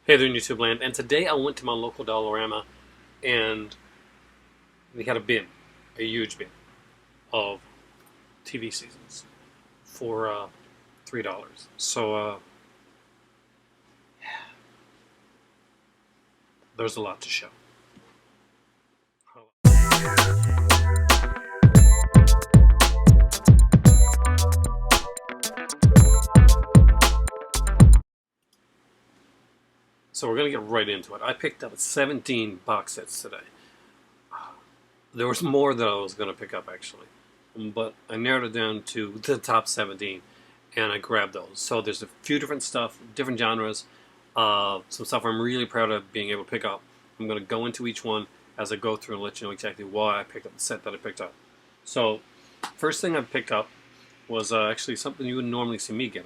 Hey there, YouTube land. And today I went to my local Dollarama and they had a bin, a huge bin of TV seasons for $3. So there's a lot to show. So we're going to get right into it. I picked up 17 box sets today. There was more that I was going to pick up actually, but I narrowed it down to the top 17 and I grabbed those. So there's a few different stuff, different genres, some stuff I'm really proud of being able to pick up. I'm going to go into each one as I go through and let you know exactly why I picked up the set that I picked up. So first thing I picked up was actually something you wouldn't normally see me get,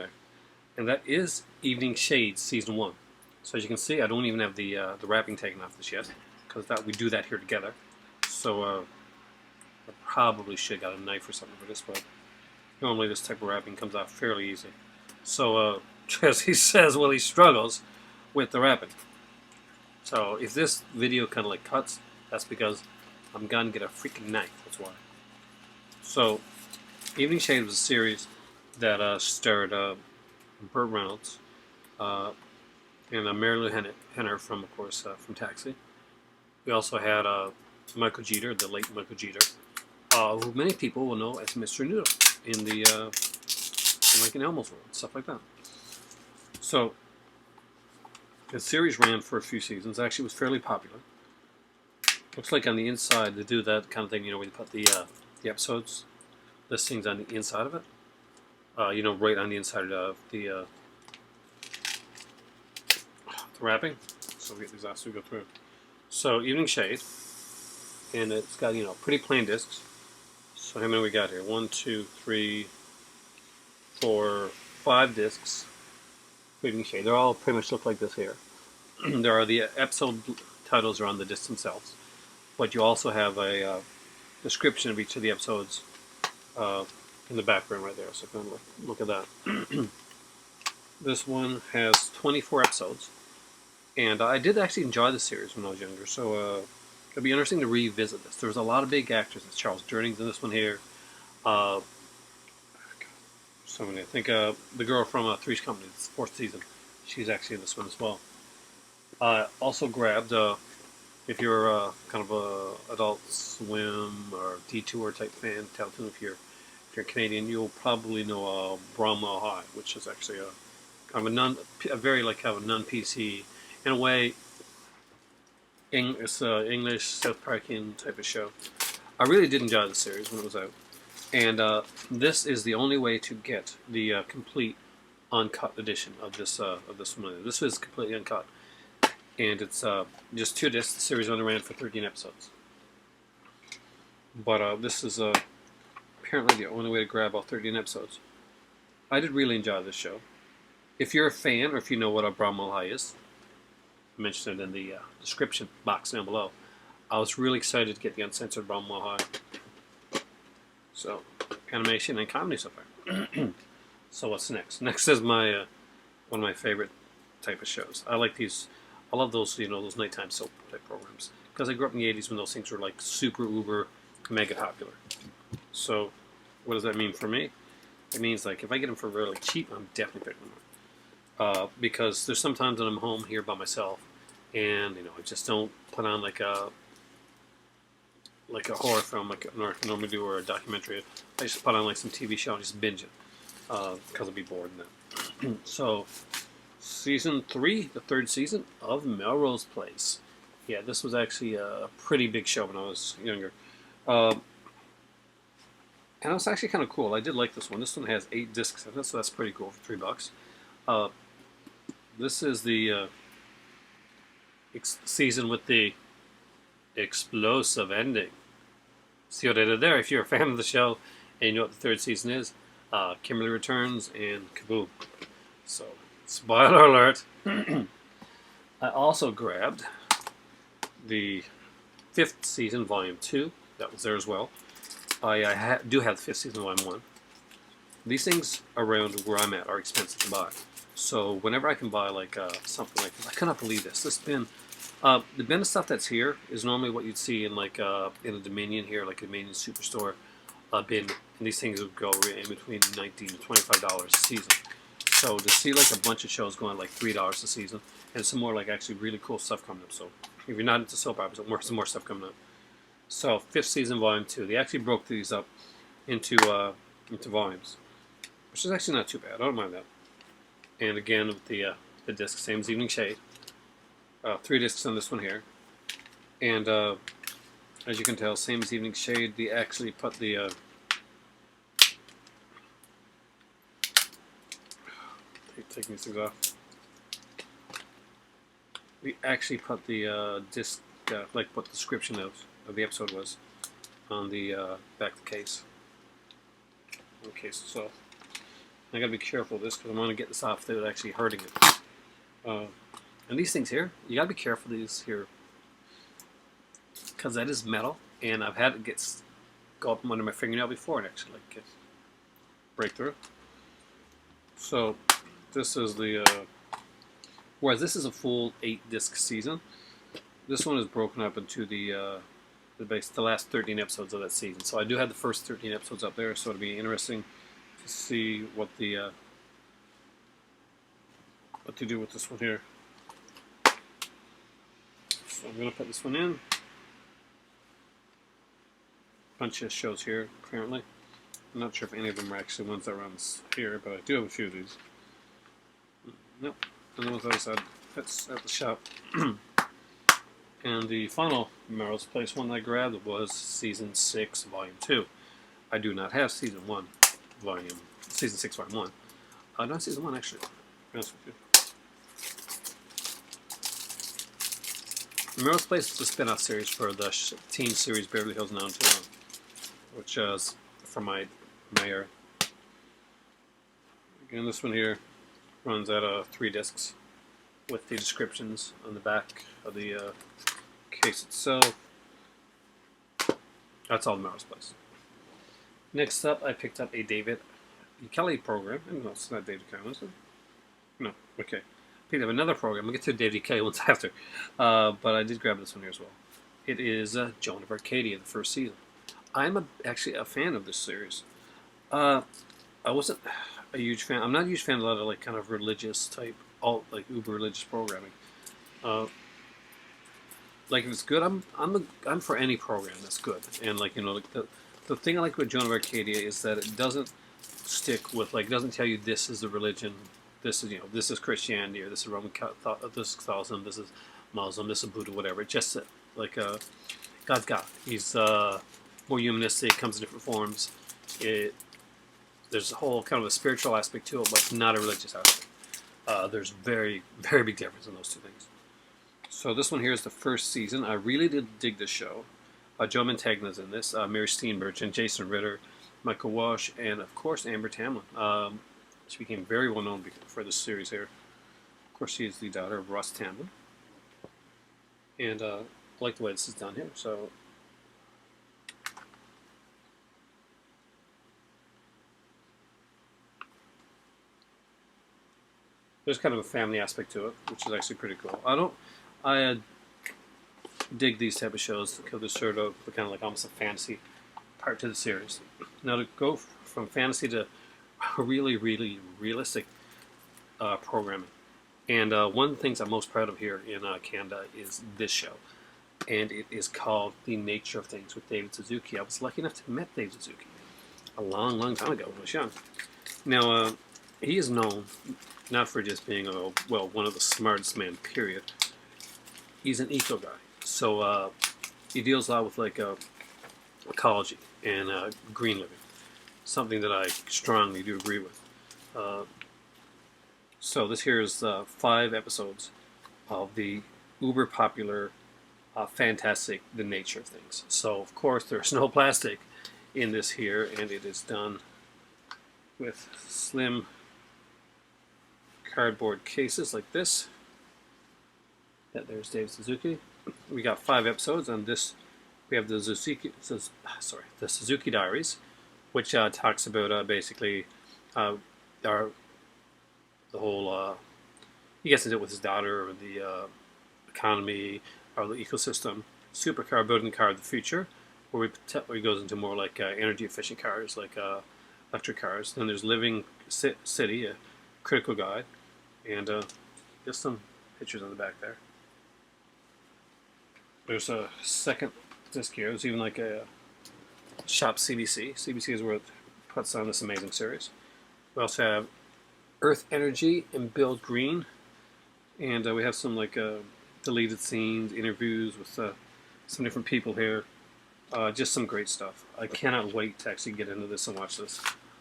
and that is Evening Shades Season 1. So as you can see, I don't even have the wrapping taken off this yet, because we do that here together. So I probably should have got a knife or something for this, but normally this type of wrapping comes out fairly easy. So as he says, well, he struggles with the wrapping. So if this video kind of like cuts, that's because I'm gonna get a freaking knife. That's why. So Evening Shade was a series that starred Burt Reynolds and Marilu Henner from, of course, from Taxi. We also had Michael Jeter, the late Michael Jeter, who many people will know as Mr. Noodle in the in Elmo's World, stuff like that. So the series ran for a few seasons. Actually, it was fairly popular. Looks like on the inside they do that kind of thing, you know, where you put the episodes listings on the inside of it. You know, right on the inside of the wrapping. So we get these last two go through. So Evening Shade, and it's got, you know, pretty plain discs. So how many we got here? 1, 2, 3, 4, 5 discs. Evening Shade. They all pretty much look like this here. There are the episode titles are on the discs themselves, but you also have a description of each of the episodes in the background right there. So if you look at that. This one has 24 episodes. And I did actually enjoy the series when I was younger, so it'll be interesting to revisit this. There's a lot of big actors. It's Charles Durnings's in this one here. I think the girl from Three's Company, the 4th season, she's actually in this one as well. Also grabbed, if you're kind of a Adult Swim or Detour type fan, Teletoon, if you're Canadian, you'll probably know Bromwell High, which is actually kind of a very like kind of a non-PC. In a way, it's an English South Parkian type of show. I really did enjoy the series when it was out, and this is the only way to get the complete uncut edition of this one. This is completely uncut, and it's just 2 discs. The series only ran for 13 episodes, but this is apparently the only way to grab all 13 episodes. I did really enjoy this show. If you're a fan, or if you know what a Bromwell High is, mentioned it in the description box down below. I was really excited to get the uncensored Bromwell High. So, animation and comedy so far. So what's next? Next is my one of my favorite type of shows. I like these. I love those, you know, those nighttime soap type programs, because I grew up in the 80s when those things were like super uber mega popular. So what does that mean for me? It means like if I get them for really cheap, I'm definitely picking them up. Because there's sometimes that I'm home here by myself, and you know I just don't put on like a horror film like I normally do, or a documentary. I just put on like some TV show and just binge it because I'll be bored in that. So season 3, the 3rd season of Melrose Place. Yeah, this was actually a pretty big show when I was younger, and it was actually kind of cool. I did like this one. This one has 8 discs in it, so that's pretty cool for $3. This is the season with the explosive ending. See what I did there? If you're a fan of the show and you know what the 3rd season is, Kimberly returns and kaboom. So, spoiler alert. I also grabbed the 5th season, Volume 2. That was there as well. I do have the 5th season, Volume 1. These things around where I'm at are expensive to buy. So whenever I can buy like something like this, I cannot believe this. This bin, the bin of stuff that's here is normally what you'd see in like in a Dominion here, like a Dominion Superstore bin, and these things would go in between $19 to $25 a season. So to see like a bunch of shows going like $3 a season, and some more like actually really cool stuff coming up. So if you're not into soap operas, some more stuff coming up. So 5th season, volume 2. They actually broke these up into volumes, which is actually not too bad. I don't mind that. And again, with the disc, same as Evening Shade. 3 discs on this one here. And as you can tell, same as Evening Shade, they actually put the taking these things off. We actually put the disc, like what the description of the episode was, on the back of the case. Okay, so I gotta be careful of this because I want to get this off without actually hurting it. And these things here, you gotta be careful of these here because that is metal, and I've had it go up under my fingernail before and actually like break through. So this is the whereas this is a full 8-disc season. This one is broken up into the last 13 episodes of that season. So I do have the first 13 episodes up there, so it'll be interesting to see what to do with this one here. So I'm going to put this one in. Bunch of shows here, apparently. I'm not sure if any of them are actually ones that run here, but I do have a few of these. Nope. And the ones that I said, that's at the shop. And the final Melrose Place one I grabbed was Season 6, Volume 2. I do not have Season 6, Volume 1. Not Season 1, actually. To be honest with you. Melrose Place is a spin-off series for the teen series Beverly Hills 90210, which is from my era. Again, this one here runs out of 3 discs with the descriptions on the back of the case itself. That's all the Melrose Place. Next up, I picked up a David Kelly program. No, it's not David Kelly, is it? No, okay. Picked up another program. We'll get to David Kelly once after. But I did grab this one here as well. It is Joan of Arcadia, the first season. I'm actually a fan of this series. I wasn't a huge fan. I'm not a huge fan of a lot of like kind of religious type, like uber religious programming. Like if it's good, I'm for any program that's good. And like like the thing I like with Joan of Arcadia is that it doesn't stick with like it doesn't tell you this is the religion, this is this is Christianity, or this is Roman this is Catholicism, this is Muslim, this is Buddha, whatever. It's just like God's God. He's more humanistic, comes in different forms. There's a whole kind of a spiritual aspect to it, but not a religious aspect. There's very, very big difference in those two things. So this one here is the first season. I really did dig this show. Joe Mantegna's in this. Mary Steenburgen, Jason Ritter, Michael Walsh, and of course Amber Tamblyn. She became very well known for this series here. Of course, she is the daughter of Russ Tamblyn. And I like the way this is done here. So there's kind of a family aspect to it, which is actually pretty cool. I dig these type of shows because there's sort of kind of like almost a fantasy part to the series. Now to go from fantasy to really, really realistic programming. And one of the things I'm most proud of here in Canada is this show. And it is called The Nature of Things with David Suzuki. I was lucky enough to meet David Suzuki a long, long time ago when I was young. Now, he is known not for just being one of the smartest men, period. He's an eco guy. So he deals a lot with like ecology and green living. Something that I strongly do agree with. So this here is 5 episodes of the uber popular, fantastic The Nature of Things. So of course there's no plastic in this here, and it is done with slim cardboard cases like this. There's David Suzuki. We got 5 episodes on this. We have the Suzuki Diaries, which talks about basically our the whole. He gets into it with his daughter, or the economy, or the ecosystem. Supercar building car of the future, where he goes into more like energy efficient cars, like electric cars. Then there's Living City, a critical guide, and just some pictures on the back there. There's a second disc here. There's even like a Shop CBC. CBC is where it puts on this amazing series. We also have Earth Energy and Build Green, and we have some like deleted scenes, interviews with some different people here. Just some great stuff. I cannot wait to actually get into this and watch this.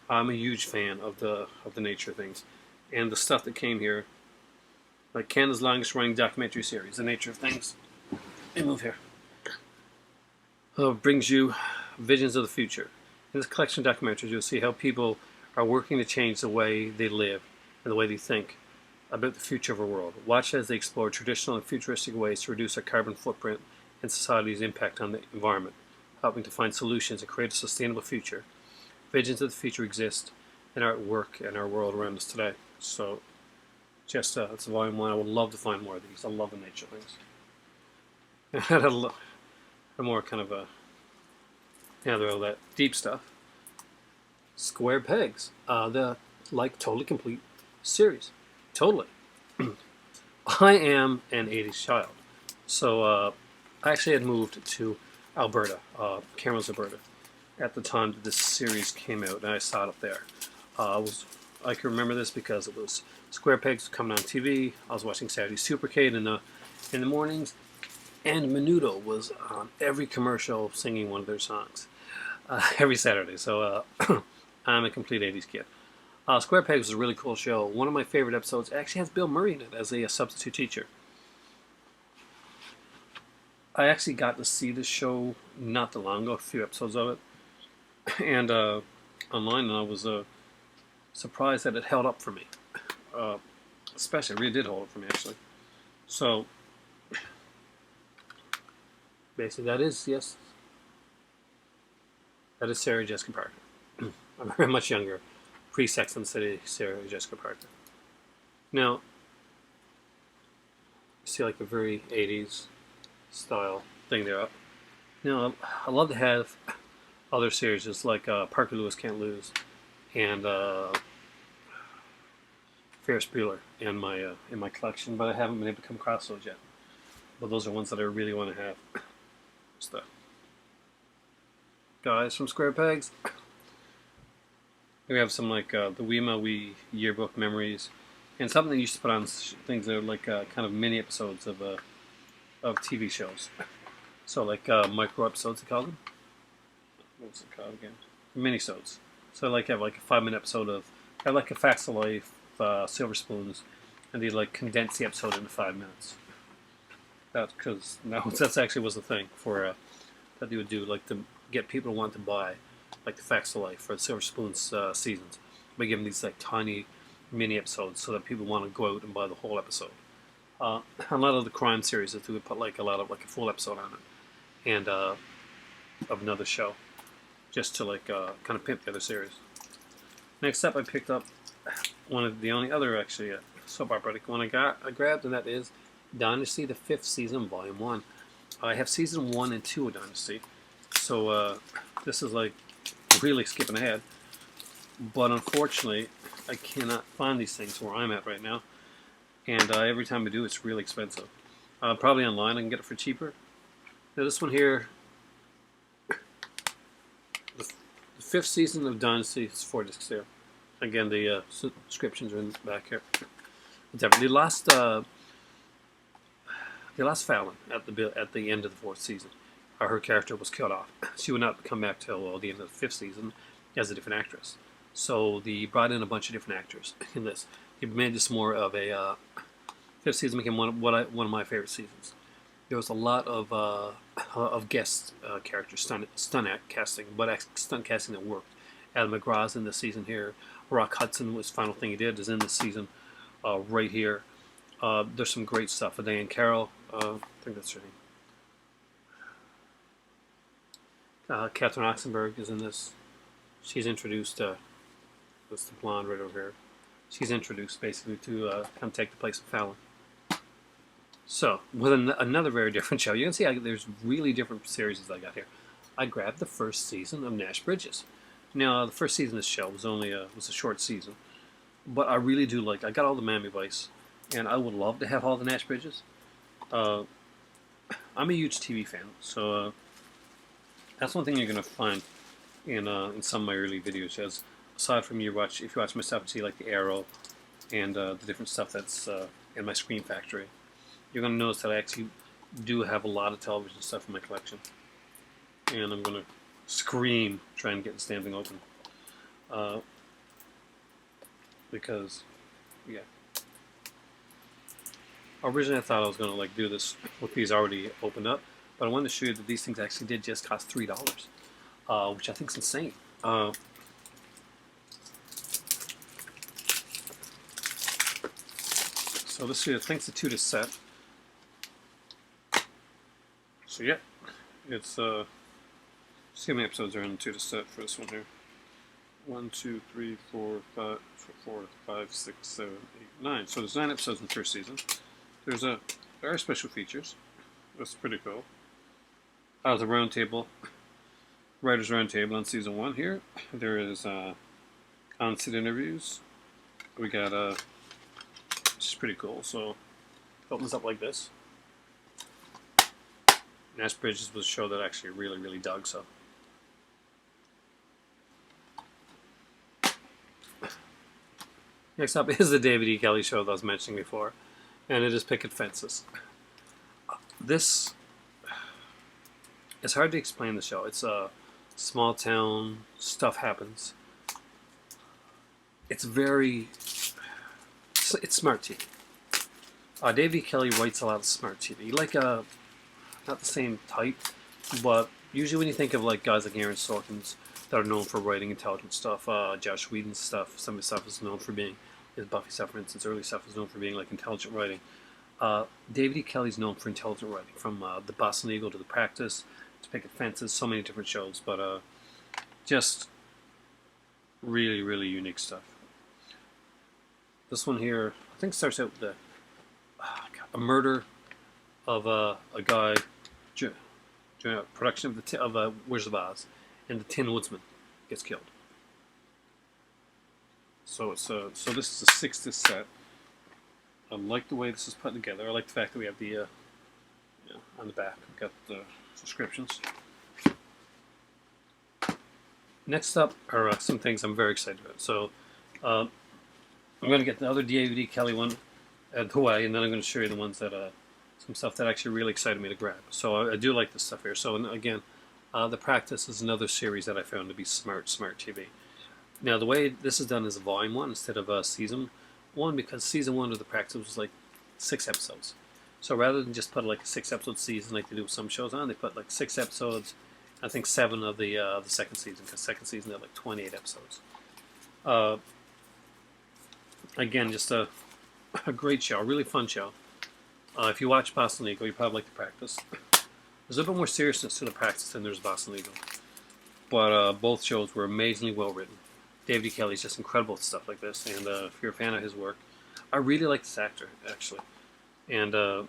I'm a huge fan of the nature things, and the stuff that came here, like Canada's longest running documentary series, The Nature of Things. Let me move here. Brings you visions of the future. In this collection of documentaries, you'll see how people are working to change the way they live and the way they think about the future of our world. Watch as they explore traditional and futuristic ways to reduce our carbon footprint and society's impact on the environment, helping to find solutions and create a sustainable future. Visions of the future exist in our work and our world around us today. So, just it's volume 1. I would love to find more of these. I love the nature things. I had a more kind of a, they're all that deep stuff. Square Pegs, the like Totally Complete series. Totally. I am an 80s child. So I actually had moved to Alberta, Kamloops, Alberta, at the time that this series came out, and I saw it up there. I can remember this because it was Square Pegs coming on TV. I was watching Saturday Supercade in the mornings, and Menudo was on every commercial singing one of their songs every Saturday. So I'm a complete 80s kid. Square Pegs was a really cool show. One of my favorite episodes actually has Bill Murray in it as a substitute teacher. I actually got to see this show not too long ago, a few episodes of it, and online, and I was surprised that it held up for me. Especially, it really did hold up for me, actually. So, basically, that is Sarah Jessica Parker. I'm very much younger. Pre-Sex and the City, Sarah Jessica Parker. Now, you see like a very 80s style thing there. Now, I love to have other series just like Parker Lewis Can't Lose and Ferris Bueller in my collection, but I haven't been able to come across those yet. But those are ones that I really want to have. Just the guys from Square Pegs. We have some like the Wee yearbook memories, and something they used to put on things that are like kind of mini episodes of TV shows. So like micro episodes, they call them. What's it called again? Minisodes. So I like have like a 5-minute episode of I like a Facts of Life, Silver Spoons, and they like condense the episode into 5 minutes. That's because that's actually was the thing for that they would do, like to get people to want to buy like the Facts of Life for the Silver Spoons seasons. By giving these like tiny mini episodes so that people want to go out and buy the whole episode. A lot of the crime series that they would put like a lot of like a full episode on it, and of another show, just to like kind of pimp the other series. Next up, I picked up one of the only other actually soap opera one I grabbed, and that is Dynasty, the 5th season, Volume 1. I have Season 1 and 2 of Dynasty, so this is like really skipping ahead. But unfortunately, I cannot find these things where I'm at right now, and every time I do, it's really expensive. Probably online, I can get it for cheaper. Now this one here, the 5th season of Dynasty, it's 4 discs there. Again, the subscriptions are in the back here. The last Fallon at the end of the 4th season, her character was killed off. She would not come back till the end of the 5th season as a different actress. So they brought in a bunch of different actors in this. They made this more of a 5th season became one of my favorite seasons. There was a lot of guest characters, stunt casting, but stunt casting that worked. Adam McGraw's in this season here. Rock Hudson was the final thing he did is in this season right here. There's some great stuff. Diane Carroll, I think that's her name. Catherine Oxenberg is in this. She's introduced. That's the blonde right over here. she's introduced basically to come take the place of Fallon. So, with another very different show, you can see there's really different series I got here. I grabbed the first season of Nash Bridges. Now, the first season of this show was only was a short season, but I really do like. I got all the Miami Vice, and I would love to have all the Nash Bridges. I'm a huge TV fan, so that's one thing you're gonna find in some of my early videos. As aside from if you watch my stuff and see like the Arrow and the different stuff that's in my Screen Factory, you're gonna notice that I actually do have a lot of television stuff in my collection, and I'm gonna scream trying to get the damn thing open because yeah. Originally, I thought I was going to like do this with these already opened up, but I wanted to show you that these things actually did just cost $3, which I think is insane. So this here, thanks to Tutus set. So yeah, it's see how many episodes are in the Tutus set for this one here. 1, 2, 3, 4, 5, 6, 7, 8, 9. So there's 9 episodes in the first season. There's very special features. That's pretty cool. The roundtable, writers' roundtable on season 1 here. There is on-set interviews. We got which is pretty cool. So it opens up like this. Nash Bridges was a show that I actually really dug. So next up is the David E. Kelley show that I was mentioning before. And it is Picket Fences. This it's hard to explain the show. It's a small town, stuff happens. It's smart TV. David E. Kelley writes a lot of smart TV. Like not the same type, but usually when you think of like guys like Aaron Sorkins that are known for writing intelligent stuff, Josh Whedon's stuff, some of his stuff is known for being. His Buffy stuff, for instance, early stuff is known for being like intelligent writing. David E. Kelley's known for intelligent writing, from The Boston Legal to The Practice to Picket Fences, so many different shows, but just really unique stuff. This one here, I think, starts out with a murder of a guy during a production of Wizard of Oz, and the Tin Woodsman gets killed. So it's so this is a 6 set. I like the way this is put together. I like the fact that we have the on the back we've got the subscriptions. Next up are some things I'm very excited about. So I'm going to get the other David E. Kelley one at Hawaii, and then I'm going to show you the ones that some stuff that actually really excited me to grab. So I do like this stuff here. So again, The Practice is another series that I found to be smart TV. Now, the way this is done is a volume 1 instead of season 1, because season 1 of The Practice was like 6 episodes. So rather than just put like a 6-episode season like they do with some shows on, they put like 6 episodes, I think 7 of the second season, because second season had like 28 episodes. Again, just a great show, a really fun show. If you watch Boston Legal, you probably like The Practice. There's a little bit more seriousness to The Practice than there's Boston Legal. But both shows were amazingly well written. David E. Kelley's just incredible at stuff like this, and if you're a fan of his work, I really like this actor, actually. And I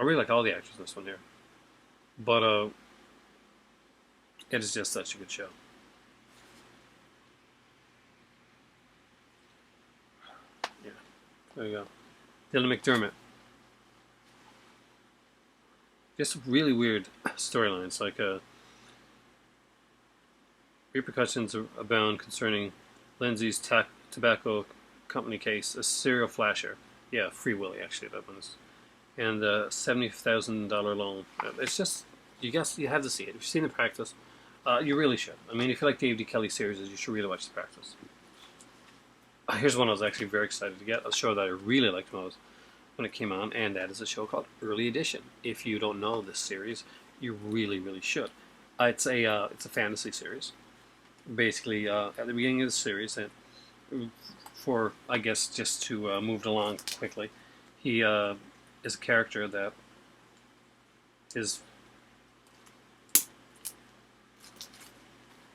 really like all the actors in this one here. But it is just such a good show. Yeah, there you go. Dylan McDermott. Just really weird storylines, like repercussions abound concerning Lindsay's tobacco company case, a serial flasher. Yeah, Free Willy, actually, that one is. And a $70,000 loan. It's just, you have to see it. If you've seen The Practice, you really should. I mean, if you like David E. Kelley series, you should really watch The Practice. Here's one I was actually very excited to get. A show that I really liked when it came on, and that is a show called Early Edition. If you don't know this series, you really should. It's a fantasy series. Basically, at the beginning of the series, and for, I guess, just to move it along quickly, he is a character that is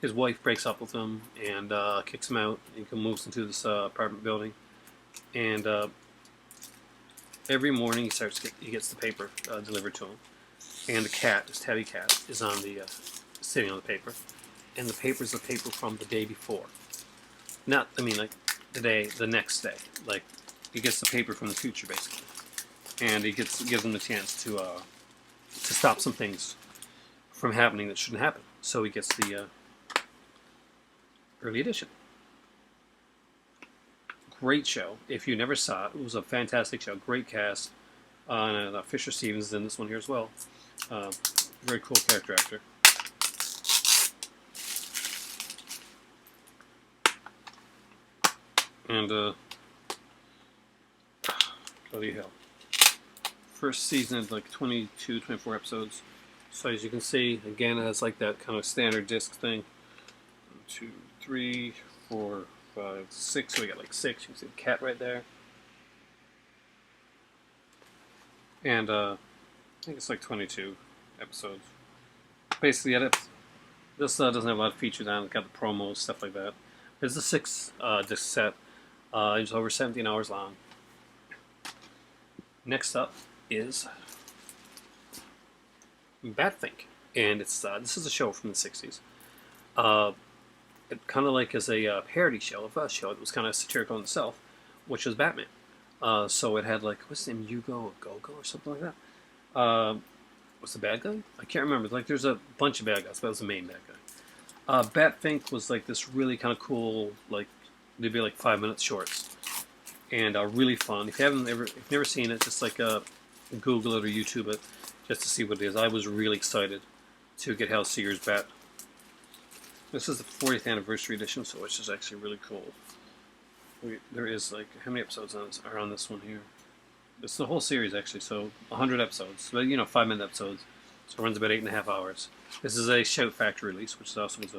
his wife breaks up with him and kicks him out. He moves into this apartment building, and every morning he gets the paper delivered to him, and the cat, this tabby cat, is on the sitting on the paper, and the paper is the paper from the day before. Not, I mean, like the next day. Like he gets the paper from the future, basically, and he gives him the chance to stop some things from happening that shouldn't happen. So he gets the early edition. Great show. If you never saw it, it was a fantastic show. Great cast. And Fisher Stevens is in this one here as well. Very cool character actor. And bloody hell. First season is like 22, 24 episodes. So as you can see, again, it has like that kind of standard disc thing. 1, 2, 3, 4, 5, 6. So we got like 6. You can see the cat right there. And I think it's like 22 episodes. Basically, this doesn't have a lot of features on it. It's got the promos, stuff like that. It's a 6 disc set. It's over 17 hours long. Next up is Batfink, and it's this is a show from the 60s. It kind of like is a parody show of a show that was kind of satirical in itself, which was Batman. So it had like, what's his name, Hugo or Gogo or something like that. What's the bad guy? I can't remember. Like there's a bunch of bad guys, but that was the main bad guy. Batfink was like this really kind of cool, like they'd be like 5-minute shorts, and really fun. If you've never seen it, just like Google it or YouTube it, just to see what it is. I was really excited to get Hal Seeger's Bat. This is the 40th anniversary edition, so which is actually really cool. There is like, how many episodes are on this one here? It's the whole series actually, so 100 episodes, but 5-minute episodes, so it runs about 8.5 hours. This is a Shout Factory release, which also was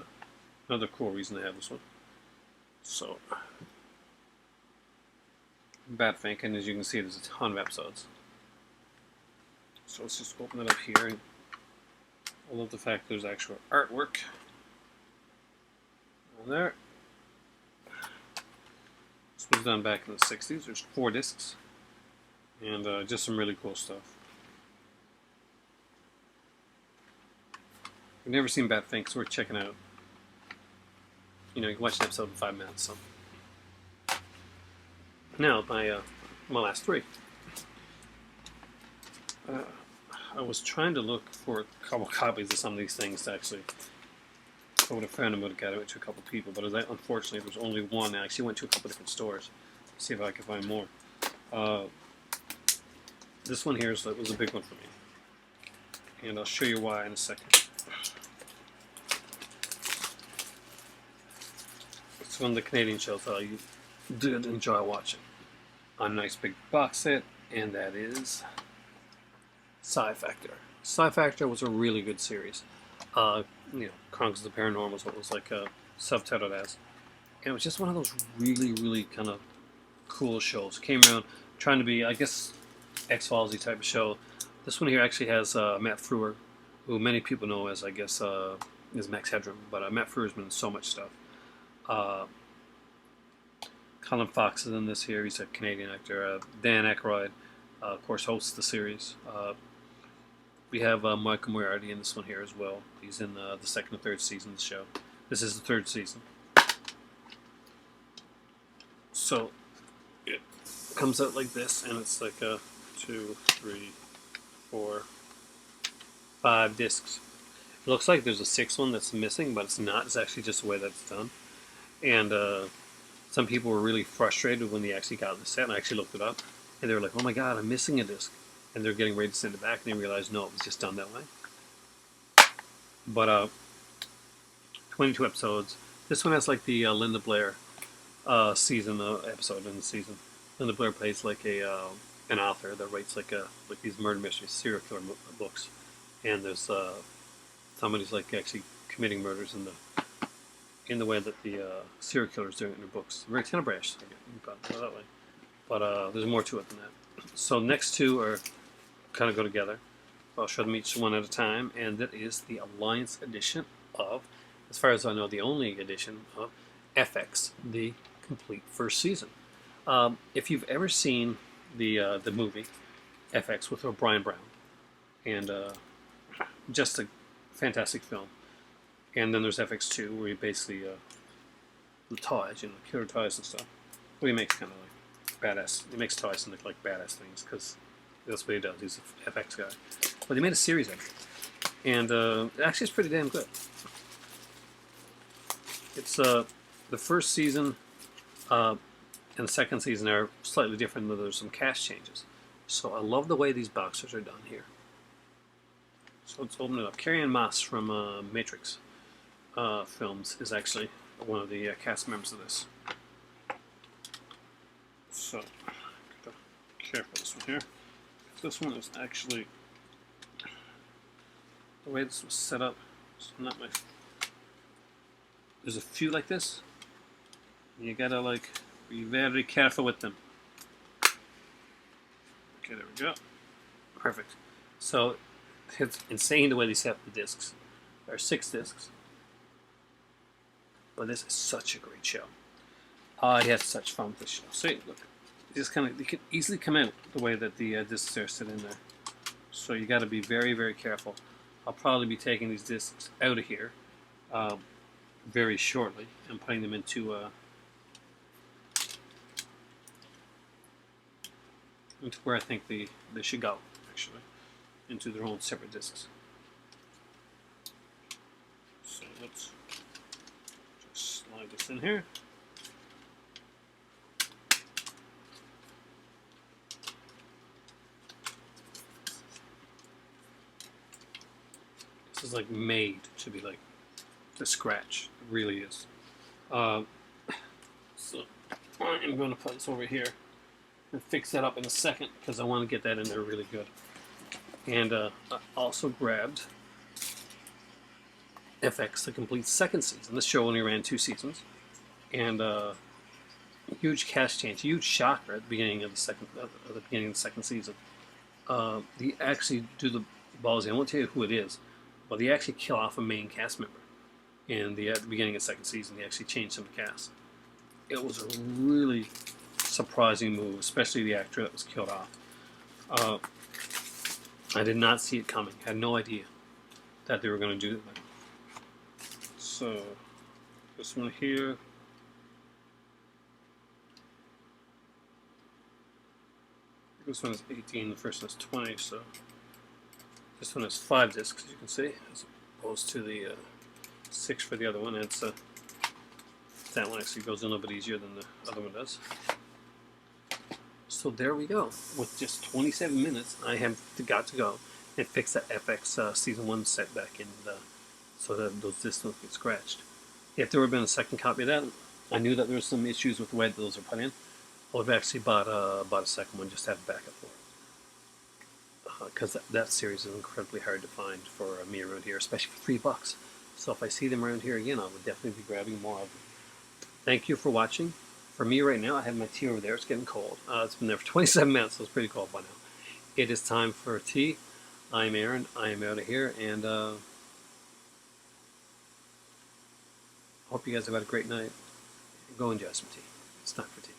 another cool reason to have this one. So, Batfink, and as you can see, there's a ton of episodes. So let's just open it up here, and I love the fact there's actual artwork on there. This was done back in the 60s. There's 4 discs, and just some really cool stuff. If you've never seen Batfink, it's worth checking out. You can watch an episode in 5 minutes. So now my last 3. I was trying to look for a couple copies of some of these things to actually. I would have found them, would have got it to a couple people, but unfortunately there was only one. I actually went to a couple different stores to see if I could find more. This one here was a big one for me, and I'll show you why in a second. It's one of the Canadian shows that I did enjoy watching. A nice big box set, and that is Psi-Factor. Psi-Factor was a really good series. Chronicles of the Paranormal is what it was like subtitled as. And it was just one of those really, really kind of cool shows. Came around trying to be, I guess, X-Files-y type of show. This one here actually has Matt Frewer, who many people know as, I guess, is Max Headroom. But Matt Frewer's been in so much stuff. Colin Fox is in this here. He's a Canadian actor. Dan Aykroyd, of course, hosts the series. We have Michael Moriarty in this one here as well. He's in the 2nd and 3rd season of the show. This is the 3rd season. So it comes out like this, and it's like 2, 3, 4, 5 discs. It looks like there's a 6th one that's missing, but it's not. It's actually just the way that's done. And some people were really frustrated when they actually got the set, and I actually looked it up, and they were like, "Oh my God, I'm missing a disc." And they're getting ready to send it back, and they realize, no, it was just done that way. But 22 episodes. This one has like the Linda Blair season episode in the season. Linda Blair plays like an author that writes like these murder mysteries, serial killer books, and there's somebody's like actually committing murders in the way that the serial killers do it in their books. Very tenebrash, I guess you can put it that way. But there's more to it than that. So next 2 are kind of go together. I'll show them each one at a time, and that is the Alliance edition of as far as I know, the only edition of FX, the complete first season. If you've ever seen the movie FX with O'Brien Brown, and just a fantastic film. And then there's FX2, where he basically the toys, killer toys and stuff. Well, he makes kind of like badass. He makes toys and look like badass things because that's what he does. He's an FX guy. But they made a series of it, and actually, it's pretty damn good. It's the first season and the second season are slightly different, but there's some cast changes. So I love the way these boxers are done here. So let's open it up. Carrie-Anne Moss from Matrix films is actually one of the cast members of this. So, careful this one here. This one is actually the way this was set up. It's not my. There's a few like this. You gotta like be very careful with them. Okay, there we go. Perfect. So it's insane the way they set up the discs. There are 6 discs. But this is such a great show. I had such fun with this show. See, look, they can easily come out the way that the discs are sit in there. So you got to be very, very careful. I'll probably be taking these discs out of here very shortly and putting them into where I think they should go, actually, into their own separate discs. So let's just slide this in here. This is like made to be like to scratch. It really is. So I'm going to put this over here and fix that up in a second because I want to get that in there really good. And I also grabbed FX, the complete second season. This show only ran 2 seasons, and huge cast change, huge shocker at the beginning of the second season. They actually do the ballsy. I won't tell you who it is, but they actually kill off a main cast member. And at the beginning of the second season, they actually changed some of the cast. It was a really surprising move, especially the actor that was killed off. I did not see it coming. I had no idea that they were going to do that. So, this one here. This one is 18, the first one is 20, so this one has 5 discs, as you can see, as opposed to the 6 for the other one. It's that one actually goes in a little bit easier than the other one does. So there we go. With just 27 minutes, I have got to go and fix that FX Season 1 set back in so that those discs don't get scratched. If there would have been a second copy of that, I knew that there were some issues with the way that those are put in. I would have actually bought a second one just to have backup for it. Because that series is incredibly hard to find for me around here, especially for $3. So if I see them around here again, I would definitely be grabbing more of them. Thank you for watching. For me right now, I have my tea over there. It's getting cold. It's been there for 27 minutes, so it's pretty cold by now. It is time for tea. I'm Aaron. I am out of here, and hope you guys have had a great night. Go enjoy some tea. It's time for tea.